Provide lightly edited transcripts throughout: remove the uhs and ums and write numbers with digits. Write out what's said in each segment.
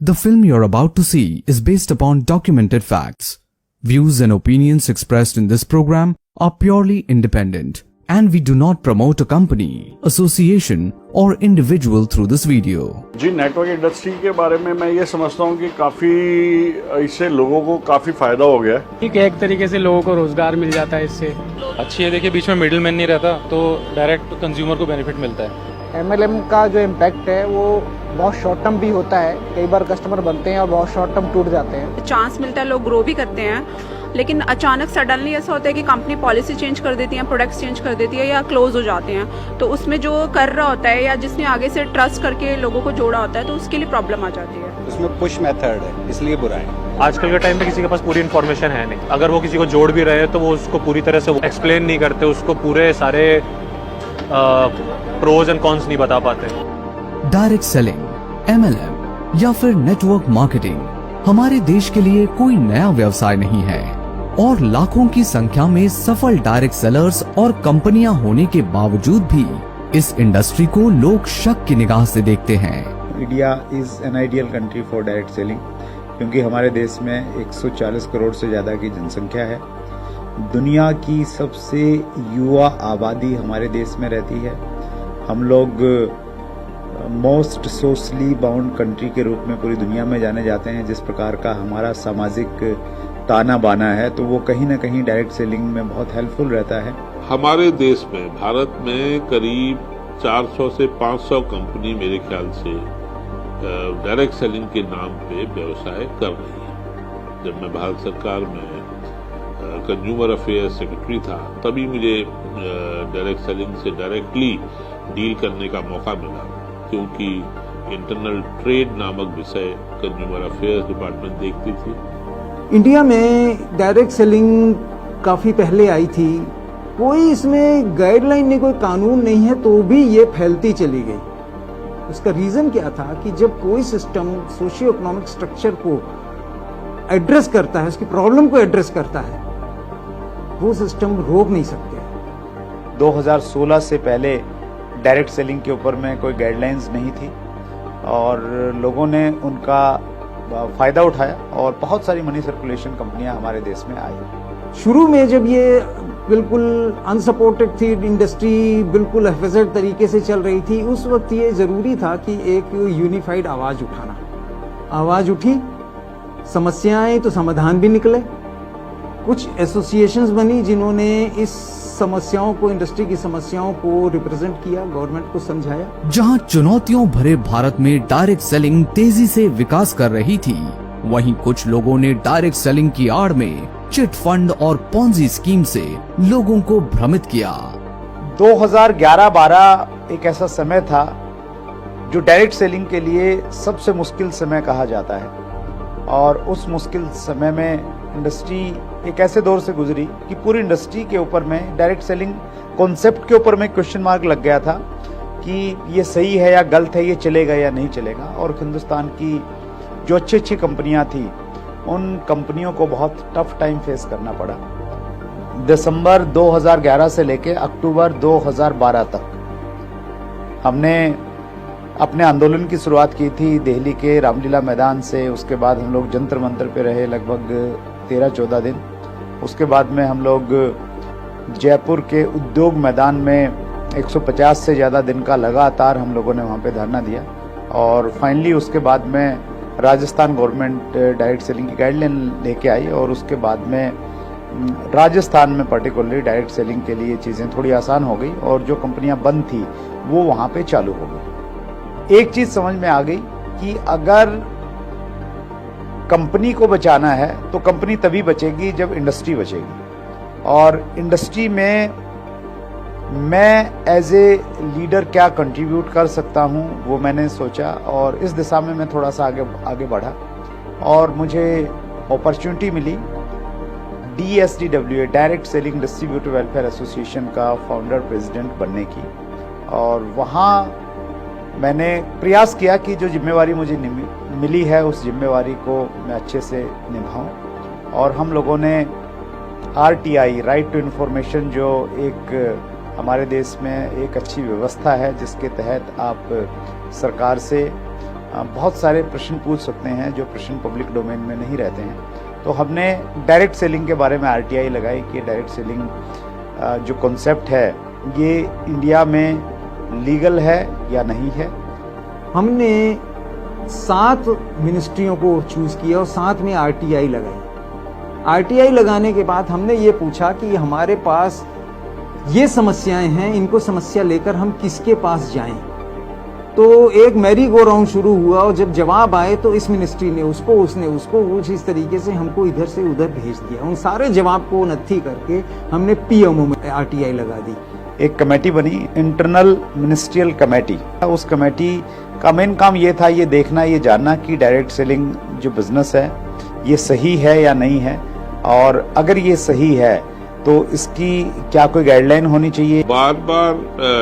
The film you're about to see is based upon documented facts. Views and opinions expressed in this program are purely independent, and we do not promote a company, association or individual through this video. G network industry के बारे में मैं ये समझता हूँ कि काफ़ी इससे लोगों को काफ़ी फ़ायदा हो गया है। ठीक है, एक तरीके से लोगों को रोजगार मिल जाता है इससे। अच्छी है, देखिए बीच में मिडिल मैन नहीं रहता तो डायरेक्ट कंज्यूमर को बेनिफिट मिलता है। MLM का जो इम्पैक्ट है वो बहुत शॉर्ट टर्म भी होता है, कई बार कस्टमर बनते हैं और बहुत शॉर्ट टर्म टूट जाते हैं। चांस मिलता है, लोग ग्रो भी करते हैं, लेकिन अचानक सडनली ऐसा होता है कि कंपनी पॉलिसी चेंज कर देती है, प्रोडक्ट्स चेंज कर देती है या क्लोज हो जाते हैं। तो उसमें जो कर रहा होता है या जिसने आगे से ट्रस्ट करके लोगों को जोड़ा होता है तो उसके लिए प्रॉब्लम आ जाती है। उसमें पुश मेथड है, इसलिए बुरा है। आजकल के टाइम में किसी के पास पूरी इन्फॉर्मेशन है नहीं, अगर वो किसी को जोड़ भी रहे तो वो उसको पूरी तरह से एक्सप्लेन नहीं करते, उसको पूरे सारे प्रोज एंड कॉन्स नहीं बता पाते। डायरेक्ट सेलिंग, MLM या फिर नेटवर्क मार्केटिंग हमारे देश के लिए कोई नया व्यवसाय नहीं है और लाखों की संख्या में सफल डायरेक्ट सेलर्स और कंपनियां होने के बावजूद भी इस इंडस्ट्री को लोग शक की निगाह से देखते हैं। India is an ideal country for direct selling, क्योंकि हमारे देश में 140 करोड़ से ज्यादा की जनसंख्या है। दुनिया की सबसे युवा आबादी हमारे देश में रहती है। हम लोग मोस्ट सोशली बाउंड कंट्री के रूप में पूरी दुनिया में जाने जाते हैं। जिस प्रकार का हमारा सामाजिक ताना बाना है तो वो कहीं ना कहीं डायरेक्ट सेलिंग में बहुत हेल्पफुल रहता है। हमारे देश में, भारत में करीब 400 से 500 कंपनी मेरे ख्याल से डायरेक्ट सेलिंग के नाम पे व्यवसाय कर रही है। जब मैं भारत सरकार में कंज्यूमर अफेयर्स सेक्रेटरी था तभी मुझे डायरेक्ट सेलिंग से डायरेक्टली डील करने का मौका मिला, क्योंकि इंटरनल ट्रेड नामक विषय कंज्यूमर अफेयर्स डिपार्टमेंट देखती थी। इंडिया में डायरेक्ट सेलिंग काफ़ी पहले आई थी, कोई इसमें गाइडलाइन नहीं, कोई कानून नहीं है, तो भी ये फैलती चली गई। उसका रीज़न क्या था कि जब कोई सिस्टम सोशियो इकोनॉमिक स्ट्रक्चर को एड्रेस करता है, उसकी प्रॉब्लम को एड्रेस करता है, वो सिस्टम रोक नहीं सकते। 2016 से पहले डायरेक्ट सेलिंग के ऊपर में कोई गाइडलाइंस नहीं थी और लोगों ने उनका फायदा उठाया और बहुत सारी मनी सर्कुलेशन कंपनियां हमारे देश में आई। शुरू में जब ये बिल्कुल अनसपोर्टेड थी, इंडस्ट्री बिल्कुल हेफेजेड तरीके से चल रही थी, उस वक्त ये जरूरी था कि एक यूनिफाइड आवाज उठाना। आवाज उठी, समस्याएं तो समाधान भी निकले। कुछ एसोसिएशंस बनी जिन्होंने इस समस्याओं को, इंडस्ट्री की समस्याओं को रिप्रेजेंट किया, गवर्नमेंट को समझाया। जहां चुनौतियों भरे भारत में डायरेक्ट सेलिंग तेजी से विकास कर रही थी, वहीं कुछ लोगों ने डायरेक्ट सेलिंग की आड़ में चिट फंड और पॉन्जी स्कीम से लोगों को भ्रमित किया। 2011-12 एक ऐसा समय था जो डायरेक्ट सेलिंग के लिए सबसे मुश्किल समय कहा जाता है और उस मुश्किल समय में इंडस्ट्री एक ऐसे दौर से गुजरी कि पूरी इंडस्ट्री के ऊपर में डायरेक्ट सेलिंग कॉन्सेप्ट के ऊपर में क्वेश्चन मार्क लग गया था कि ये सही है या गलत है, ये चलेगा या नहीं चलेगा। और हिंदुस्तान की जो अच्छी अच्छी कंपनियां थी उन कंपनियों को बहुत टफ टाइम फेस करना पड़ा। दिसंबर 2011 से लेके अक्टूबर 2012 तक हमने अपने आंदोलन की शुरुआत की थी दिल्ली के रामलीला मैदान से। उसके बाद हम लोग जंतर मंतर पे रहे लगभग 13-14 दिन। उसके बाद में हम लोग जयपुर के उद्योग मैदान में 150 से ज़्यादा दिन का लगातार हम लोगों ने वहाँ पे धरना दिया और फाइनली उसके बाद में राजस्थान गवर्नमेंट डायरेक्ट सेलिंग की गाइडलाइन लेके आई और उसके बाद में राजस्थान में पर्टिकुलरली डायरेक्ट सेलिंग के लिए चीज़ें थोड़ी आसान हो गई और जो कंपनियां बंद थी वो वहाँ पे चालू हो गई। एक चीज़ समझ में आ गई कि अगर कंपनी को बचाना है तो कंपनी तभी बचेगी जब इंडस्ट्री बचेगी। और इंडस्ट्री में मैं एज ए लीडर क्या कंट्रीब्यूट कर सकता हूं वो मैंने सोचा और इस दिशा में मैं थोड़ा सा आगे बढ़ा और मुझे अपॉर्चुनिटी मिली DSDWA direct selling distributor welfare association का फाउंडर प्रेसिडेंट बनने की। और वहाँ मैंने प्रयास किया कि जो जिम्मेवारी मुझे मिली है उस जिम्मेवारी को मैं अच्छे से निभाऊं। और हम लोगों ने RTI, राइट टू इन्फॉर्मेशन, जो एक हमारे देश में एक अच्छी व्यवस्था है जिसके तहत आप सरकार से बहुत सारे प्रश्न पूछ सकते हैं जो प्रश्न पब्लिक डोमेन में नहीं रहते हैं। तो हमने डायरेक्ट सेलिंग के बारे में RTI लगाई कि डायरेक्ट सेलिंग जो कॉन्सेप्ट है ये इंडिया में लीगल है या नहीं है। हमने 7 मिनिस्ट्रियों को चूज किया और 7 में RTI लगाई। RTI लगाने के बाद हमने ये पूछा कि हमारे पास ये समस्याएं हैं, इनको समस्या लेकर हम किसके पास जाएं। तो एक मैरी गो राउंड शुरू हुआ और जब जवाब आए तो इस मिनिस्ट्री ने उसको, उसने उसको, इस तरीके से हमको इधर से उधर भेज दिया। उन सारे जवाब को नत्थी करके हमने PMO में RTI लगा दी। एक कमेटी बनी, इंटरनल मिनिस्ट्रियल कमेटी। उस कमेटी का मेन काम ये था, ये देखना, ये जानना कि डायरेक्ट सेलिंग जो बिजनेस है ये सही है या नहीं है, और अगर ये सही है तो इसकी क्या कोई गाइडलाइन होनी चाहिए। बार बार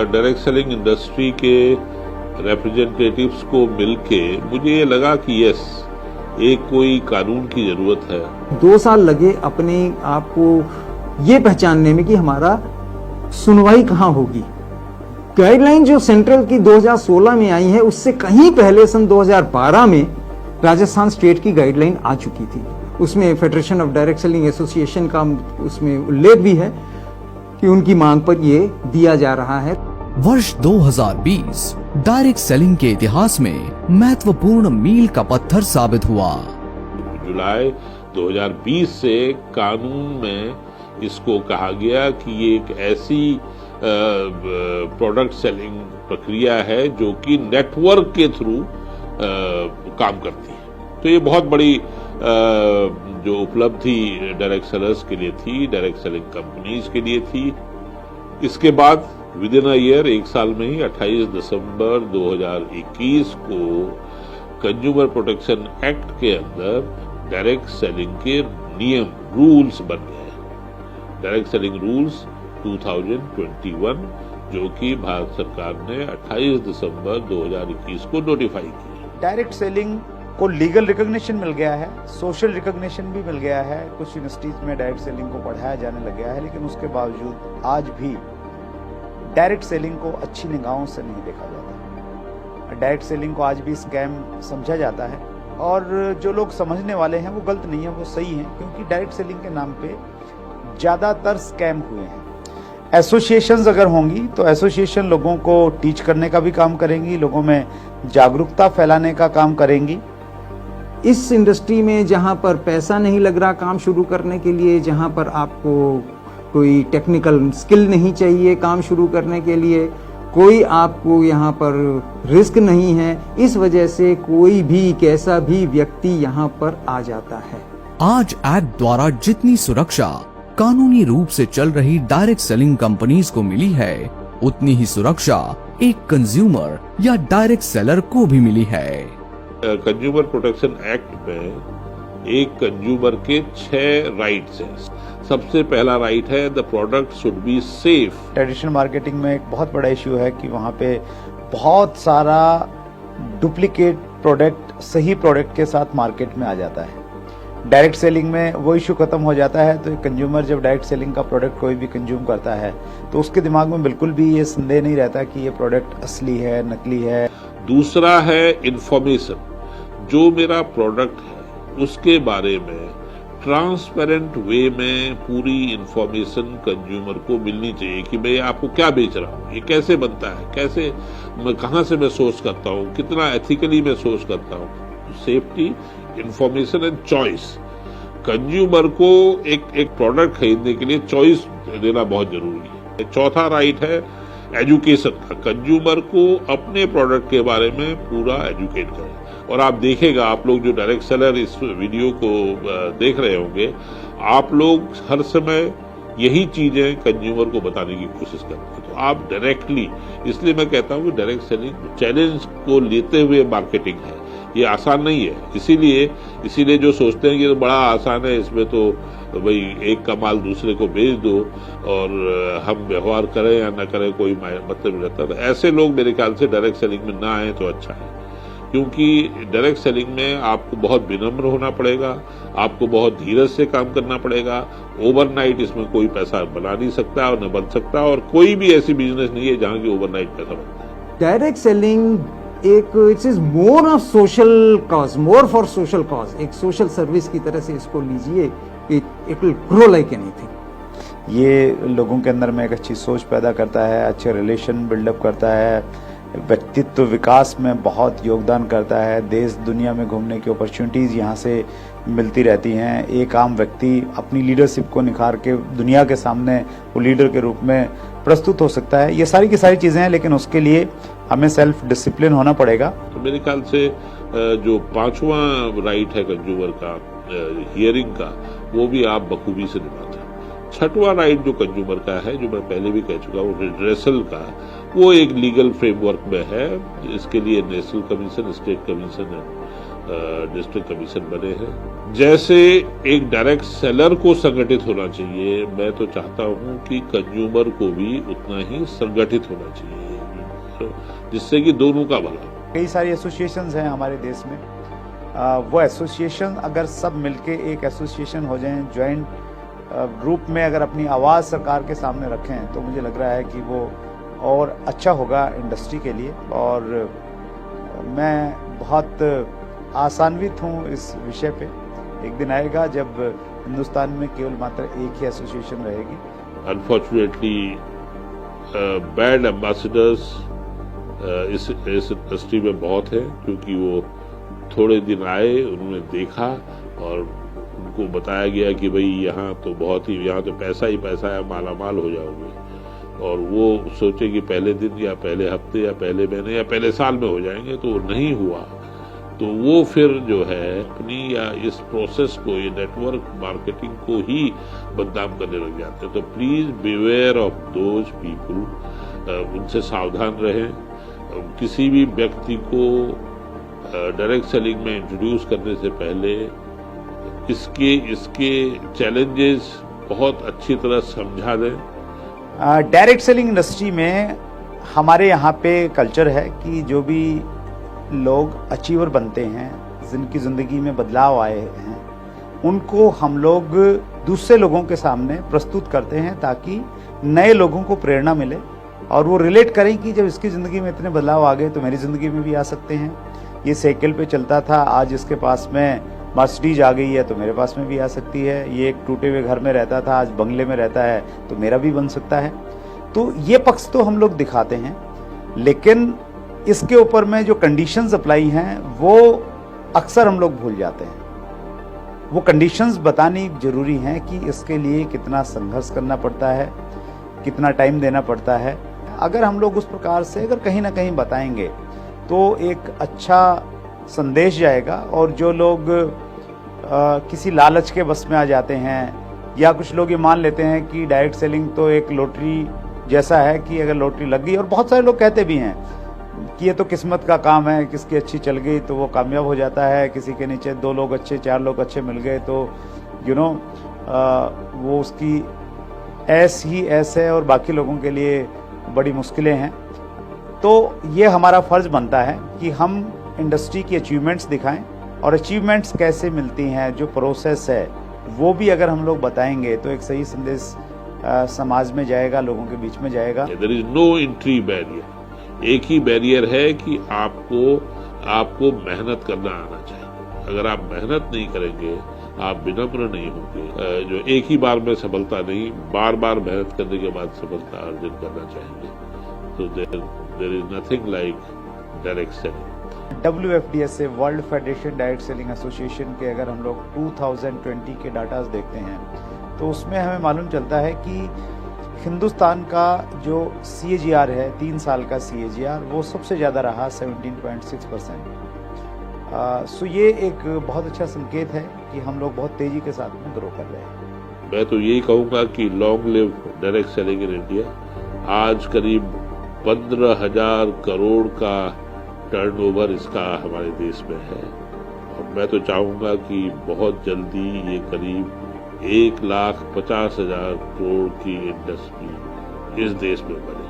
डायरेक्ट सेलिंग इंडस्ट्री के रिप्रेजेंटेटिव्स को मिलके मुझे ये लगा कि यस, एक कोई कानून की जरूरत है। 2 साल लगे अपने आप को ये पहचानने में कि हमारा सुनवाई कहाँ होगी। गाइडलाइन जो सेंट्रल की 2016 में आई है उससे कहीं पहले सन 2012 में राजस्थान स्टेट की गाइडलाइन आ चुकी थी। उसमें federation of direct Selling association का उसमें उल्लेख भी है कि उनकी मांग पर ये दिया जा रहा है। वर्ष 2020 डायरेक्ट सेलिंग के इतिहास में महत्वपूर्ण मील का पत्थर साबित हुआ। जुलाई 2020 से कानून में इसको कहा गया कि ये एक ऐसी प्रोडक्ट सेलिंग प्रक्रिया है जो कि नेटवर्क के थ्रू काम करती है। तो ये बहुत बड़ी जो उपलब्धि डायरेक्ट सेलर्स के लिए थी, डायरेक्ट सेलिंग कंपनीज के लिए थी। इसके बाद विद इन अ ईयर, 1 साल में ही 28 दिसंबर 2021 को कंज्यूमर प्रोटेक्शन एक्ट के अंदर डायरेक्ट सेलिंग के नियम, रूल्स बन गए। डायरेक्ट सेलिंग रूल्स 2021 जो कि भारत सरकार ने 28 दिसंबर 2021 को नोटिफाई की। डायरेक्ट सेलिंग को लीगल रिकॉग्निशन मिल गया है, सोशल रिकॉग्निशन भी मिल गया है। कुछ यूनिवर्सिटीज में डायरेक्ट सेलिंग को पढ़ाया जाने लग गया है, लेकिन उसके बावजूद आज भी डायरेक्ट सेलिंग को अच्छी निगाहों से नहीं देखा जाता। डायरेक्ट सेलिंग को आज भी स्कैम समझा जाता है, और जो लोग समझने वाले हैं वो गलत नहीं है, वो सही है, क्योंकि डायरेक्ट सेलिंग के नाम पे ज्यादातर स्कैम हुए हैं। एसोसिएशंस अगर होंगी तो एसोसिएशन लोगों को टीच करने का भी काम करेंगी, लोगों में जागरूकता फैलाने का काम करेंगी। इस इंडस्ट्री में जहां पर पैसा नहीं लग रहा काम शुरू करने के लिए, जहां पर आपको कोई टेक्निकल स्किल नहीं चाहिए काम शुरू करने के लिए, कोई आपको यहाँ पर रिस्क नहीं है, इस वजह से कोई भी कैसा भी व्यक्ति यहाँ पर आ जाता है। आज एक्ट द्वारा जितनी सुरक्षा कानूनी रूप से चल रही डायरेक्ट सेलिंग कंपनीज को मिली है, उतनी ही सुरक्षा एक कंज्यूमर या डायरेक्ट सेलर को भी मिली है। कंज्यूमर प्रोटेक्शन एक्ट में एक कंज्यूमर के 6 राइट्स हैं। सबसे पहला राइट है the product should be safe. Traditional marketing में एक बहुत बड़ा इश्यू है कि वहाँ पे बहुत सारा डुप्लीकेट प्रोडक्ट सही प्रोडक्ट के साथ मार्केट में आ जाता है। डायरेक्ट सेलिंग में वो इश्यू खत्म हो जाता है। तो कंज्यूमर जब डायरेक्ट सेलिंग का प्रोडक्ट कोई भी कंज्यूम करता है तो उसके दिमाग में बिल्कुल भी ये संदेह नहीं रहता कि ये प्रोडक्ट असली है, नकली है। दूसरा है इंफॉर्मेशन, जो मेरा प्रोडक्ट है उसके बारे में ट्रांसपेरेंट वे में पूरी इंफॉर्मेशन कंज्यूमर को मिलनी चाहिए कि मैं आपको क्या बेच रहा हूँ, ये कैसे बनता है, कैसे मैं कहाँ से मैं सोर्स करता हूँ, कितना एथिकली मैं सोर्स करता हूँ। Safety, information and choice. Consumer को एक प्रोडक्ट खरीदने के लिए चॉइस देना बहुत जरूरी है। चौथा राइट है एजुकेशन का। कंज्यूमर को अपने प्रोडक्ट के बारे में पूरा एजुकेट करें। और आप देखेगा, आप लोग जो डायरेक्ट सेलर इस वीडियो को देख रहे होंगे, आप लोग हर समय यही चीजें कंज्यूमर को बताने की कोशिश करते हैं। तो आप डायरेक्टली, इसलिए मैं कहता हूँ कि डायरेक्ट सेलिंग चैलेंज को लेते हुए मार्केटिंग है, ये आसान नहीं है। इसीलिए जो सोचते हैं कि तो बड़ा आसान है, इसमें तो भाई एक का माल दूसरे को बेच दो और हम व्यवहार करें या न करें कोई मतलब नहीं रहता। तो ऐसे लोग मेरे ख्याल से डायरेक्ट सेलिंग में ना आए तो अच्छा है, क्योंकि डायरेक्ट सेलिंग में आपको बहुत विनम्र होना पड़ेगा, आपको बहुत धीरज से काम करना पड़ेगा। ओवरनाइट इसमें कोई पैसा बना नहीं सकता और न बन सकता, और कोई भी ऐसी बिजनेस नहीं है जहां की ओवरनाइट पैसा बनता है। डायरेक्ट सेलिंग एक it's is more of social cause, more for social cause, एक सोशल सर्विस की तरह से इसको लीजिए, it will grow like anything. ये लोगों के अंदर में एक अच्छी सोच पैदा करता है, अच्छे रिलेशन बिल्डअप करता है, व्यक्तित्व विकास में बहुत योगदान करता है। देश दुनिया में घूमने की अपॉर्चुनिटीज़ यहाँ से मिलती रहती हैं। एक आम व्यक्ति अपनी लीडरशिप को निखार के दुनिया के सामने वो लीडर के रूप में प्रस्तुत हो सकता है। ये सारी की सारी चीज़ें हैं, लेकिन उसके लिए हमें सेल्फ डिसिप्लिन होना पड़ेगा। तो मेरे ख्याल से जो 5वां राइट है कंज्यूमर का, हियरिंग का, वो भी आप बखूबी से निभाते हैं। 6वां राइट जो कंज्यूमर का है, जो मैं पहले भी कह चुका हूँ, रिड्रेसल का, वो एक लीगल फ्रेमवर्क में है। इसके लिए national commission, state commission, district commission बने हैं। जैसे एक डायरेक्ट सेलर को संगठित होना चाहिए, मैं तो चाहता हूं कि कंज्यूमर को भी उतना ही संगठित होना चाहिए, जिससे कि दोनों का भला हो। कई सारी एसोसिएशंस हैं हमारे देश में, वो एसोसिएशन अगर सब मिलके एक एसोसिएशन हो जाएं, ज्वाइंट ग्रुप में अगर अपनी आवाज़ सरकार के सामने रखें, तो मुझे लग रहा है कि वो और अच्छा होगा इंडस्ट्री के लिए। और मैं बहुत आशान्वित हूँ इस विषय पे। एक दिन आएगा जब हिंदुस्तान में केवल मात्र एक ही एसोसिएशन रहेगी। अनफॉर्चुनेटली बैड एम्बेसडर्स इस इंडस्ट्री में बहुत है, क्योंकि वो थोड़े दिन आए, उन्होंने देखा और उनको बताया गया कि भाई यहाँ तो बहुत ही, यहाँ तो पैसा ही पैसा है, मालामाल हो जाओगे, और वो सोचे कि पहले दिन या पहले हफ्ते या पहले महीने या पहले साल में हो जाएंगे, तो वो नहीं हुआ। तो वो फिर जो है अपनी या इस प्रोसेस को, ये नेटवर्क मार्केटिंग को ही बदनाम करने लग जाते हैं। तो please beware of those people, उनसे सावधान रहें। किसी भी व्यक्ति को डायरेक्ट सेलिंग में इंट्रोड्यूस करने से पहले इसके चैलेंजेस बहुत अच्छी तरह समझा दें। डायरेक्ट सेलिंग इंडस्ट्री में हमारे यहाँ पे कल्चर है कि जो भी लोग अचीवर बनते हैं, जिनकी ज़िंदगी में बदलाव आए हैं, उनको हम लोग दूसरे लोगों के सामने प्रस्तुत करते हैं, ताकि नए लोगों को प्रेरणा मिले और वो रिलेट करें कि जब इसकी ज़िंदगी में इतने बदलाव आ गए तो मेरी ज़िंदगी में भी आ सकते हैं। ये साइकिल पे चलता था, आज इसके पास में मर्सिडीज आ गई है तो मेरे पास में भी आ सकती है। ये एक टूटे हुए घर में रहता था, आज बंगले में रहता है तो मेरा भी बन सकता है। तो ये पक्ष तो हम लोग दिखाते हैं, लेकिन इसके ऊपर में जो कंडीशंस अप्लाई हैं वो अक्सर हम लोग भूल जाते हैं। वो कंडीशंस बतानी जरूरी हैं कि इसके लिए कितना संघर्ष करना पड़ता है, कितना टाइम देना पड़ता है। अगर हम लोग उस प्रकार से अगर कहीं ना कहीं बताएंगे तो एक अच्छा संदेश जाएगा। और जो लोग किसी लालच के बस में आ जाते हैं, या कुछ लोग ये मान लेते हैं कि डायरेक्ट सेलिंग तो एक लॉटरी जैसा है कि अगर लॉटरी लग गई, और बहुत सारे लोग कहते भी हैं कि ये तो किस्मत का काम है, किसकी अच्छी चल गई तो वो कामयाब हो जाता है, किसी के नीचे 2 लोग अच्छे, 4 लोग अच्छे मिल गए तो वो उसकी ऐस है और बाकी लोगों के लिए बड़ी मुश्किलें हैं। तो ये हमारा फर्ज बनता है कि हम इंडस्ट्री की अचीवमेंट्स दिखाएं, और अचीवमेंट्स कैसे मिलती हैं, जो प्रोसेस है वो भी अगर हम लोग बताएंगे तो एक सही संदेश समाज में जाएगा, लोगों के बीच में जाएगा। There is no entry barrier. एक ही बैरियर है कि आपको मेहनत करना आना चाहिए। अगर आप मेहनत नहीं करेंगे, आप विनम्र नहीं होंगे, जो एक ही बार में सफलता नहीं, बार बार मेहनत करने के बाद सफलता अर्जन करना चाहेंगे। तो there is nothing like direct selling. WFDSA, World Federation Direct Selling Association के अगर हम लोग 2020 के डाटाज देखते हैं तो उसमें हमें मालूम चलता है कि हिंदुस्तान का जो CAGR है, 3 साल का CAGR, वो सबसे ज़्यादा रहा 17.6%। सो ये एक बहुत अच्छा संकेत है कि हम लोग बहुत तेजी के साथ में ग्रो कर रहे हैं। मैं तो यही कहूँगा कि long live direct selling in India. आज करीब 15,000 करोड़ का टर्नओवर इसका हमारे देश में है, और मैं तो चाहूँगा कि बहुत जल्दी ये करीब 1,50,000 करोड़ की इंडस्ट्री इस देश में बने,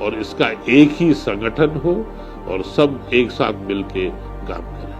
और इसका एक ही संगठन हो और सब एक साथ मिलके काम करें।